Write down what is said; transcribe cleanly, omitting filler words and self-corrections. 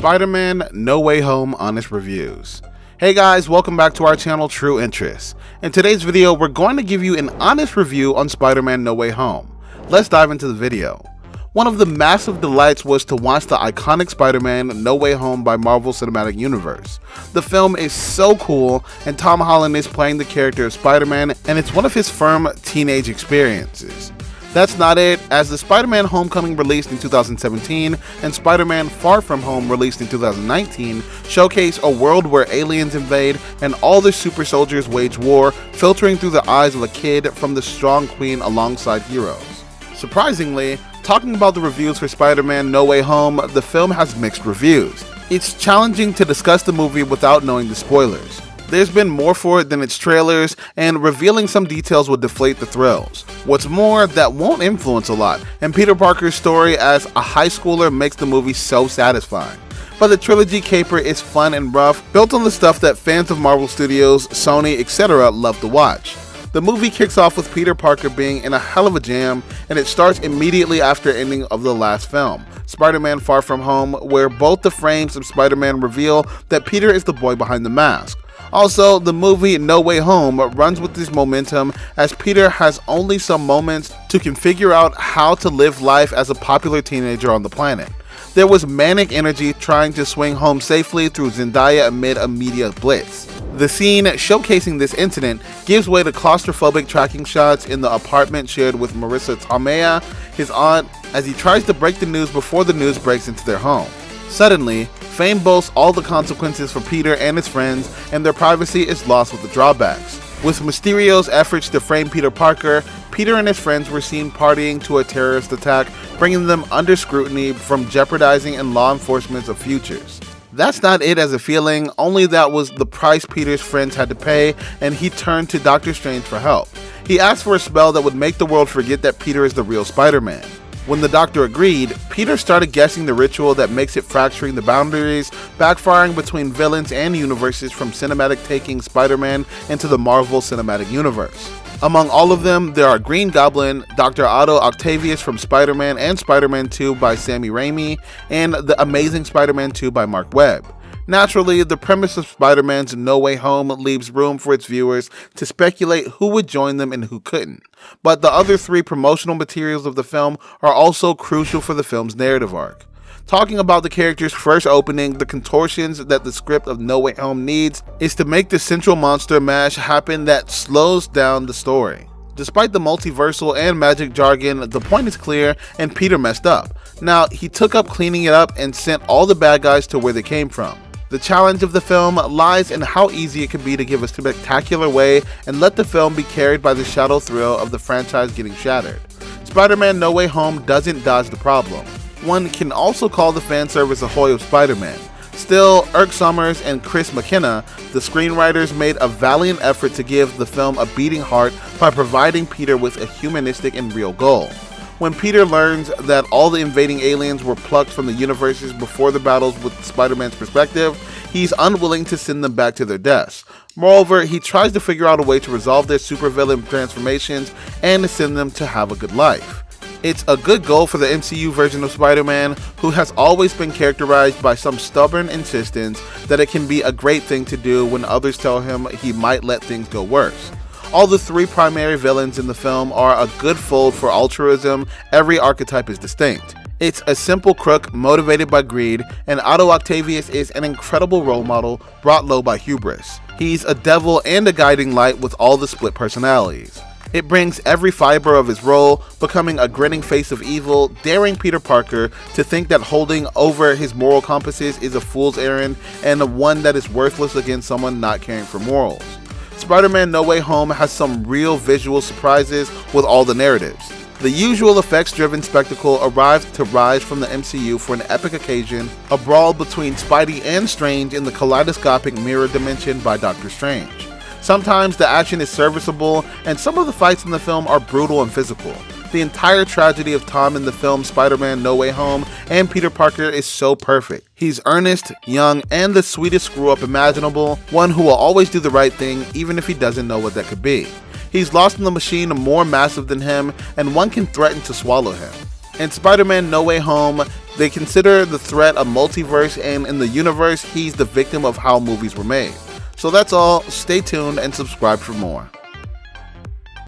Spider-Man No Way Home Honest Reviews. Hey guys, welcome back to our channel True Interest. In today's video, we're going to give you an honest review on Spider-Man No Way Home. Let's dive into the video. One of the massive delights was to watch the iconic Spider-Man No Way Home by Marvel Cinematic Universe. The film is so cool, and Tom Holland is playing the character of Spider-Man, and it's one of his firm teenage experiences. That's not it, as the Spider-Man Homecoming released in 2017 and Spider-Man Far From Home released in 2019 showcase a world where aliens invade and all the super soldiers wage war, filtering through the eyes of a kid from the strong queen alongside heroes. Surprisingly, talking about the reviews for Spider-Man No Way Home, the film has mixed reviews. It's challenging to discuss the movie without knowing the spoilers. There's been more for it than its trailers, and revealing some details would deflate the thrills. What's more, that won't influence a lot, and Peter Parker's story as a high schooler makes the movie so satisfying. But the trilogy caper is fun and rough, built on the stuff that fans of Marvel Studios, Sony, etc. love to watch. The movie kicks off with Peter Parker being in a hell of a jam, and it starts immediately after ending of the last film, Spider-Man Far From Home, where both the frames of Spider-Man reveal that Peter is the boy behind the mask. Also, the movie No Way Home runs with this momentum as Peter has only some moments to configure out how to live life as a popular teenager on the planet. There was manic energy trying to swing home safely through Zendaya amid a media blitz. The scene showcasing this incident gives way to claustrophobic tracking shots in the apartment shared with Marissa Tomei, his aunt, as he tries to break the news before the news breaks into their home. Suddenly, fame boasts all the consequences for Peter and his friends, and their privacy is lost with the drawbacks. With Mysterio's efforts to frame Peter Parker, Peter and his friends were seen partying to a terrorist attack, bringing them under scrutiny from jeopardizing in law enforcement's futures. That's not it as a feeling, only that was the price Peter's friends had to pay, and he turned to Doctor Strange for help. He asked for a spell that would make the world forget that Peter is the real Spider-Man. When the doctor agreed, Peter started guessing the ritual that makes it, fracturing the boundaries, backfiring between villains and universes, from cinematic taking Spider-Man into the Marvel Cinematic Universe. Among all of them, there are Green Goblin, Dr. Otto Octavius from Spider-Man and Spider-Man 2 by Sam Raimi, and The Amazing Spider-Man 2 by Mark Webb. Naturally, the premise of Spider-Man's No Way Home leaves room for its viewers to speculate who would join them and who couldn't. But the other three promotional materials of the film are also crucial for the film's narrative arc. Talking about the character's first opening, the contortions that the script of No Way Home needs is to make the central monster mash happen that slows down the story. Despite the multiversal and magic jargon, the point is clear, and Peter messed up. Now, he took up cleaning it up and sent all the bad guys to where they came from. The challenge of the film lies in how easy it can be to give a spectacular way and let the film be carried by the shadow thrill of the franchise getting shattered. Spider-Man No Way Home doesn't dodge the problem. One can also call the fan service a hoy of Spider-Man. Still, Eric Sommers and Chris McKenna, the screenwriters, made a valiant effort to give the film a beating heart by providing Peter with a humanistic and real goal. When Peter learns that all the invading aliens were plucked from the universes before the battles with Spider-Man's perspective, he's unwilling to send them back to their deaths. Moreover, he tries to figure out a way to resolve their supervillain transformations and to send them to have a good life. It's a good goal for the MCU version of Spider-Man, who has always been characterized by some stubborn insistence that it can be a great thing to do when others tell him he might let things go worse. All the three primary villains in the film are a good fold for altruism. Every archetype is distinct. It's a simple crook motivated by greed, and Otto Octavius is an incredible role model brought low by hubris. He's a devil and a guiding light with all the split personalities. It brings every fiber of his role, becoming a grinning face of evil, daring Peter Parker to think that holding over his moral compasses is a fool's errand and one that is worthless against someone not caring for morals. Spider-Man No Way Home has some real visual surprises with all the narratives. The usual effects-driven spectacle arrives to rise from the MCU for an epic occasion, a brawl between Spidey and Strange in the kaleidoscopic mirror dimension by Doctor Strange. Sometimes the action is serviceable, and some of the fights in the film are brutal and physical. The entire tragedy of Tom in the film Spider-Man No Way Home and Peter Parker is so perfect. He's earnest, young, and the sweetest screw-up imaginable, one who will always do the right thing even if he doesn't know what that could be. He's lost in the machine more massive than him, and one can threaten to swallow him. In Spider-Man No Way Home, they consider the threat a multiverse, and in the universe, he's the victim of how movies were made. So that's all, stay tuned and subscribe for more.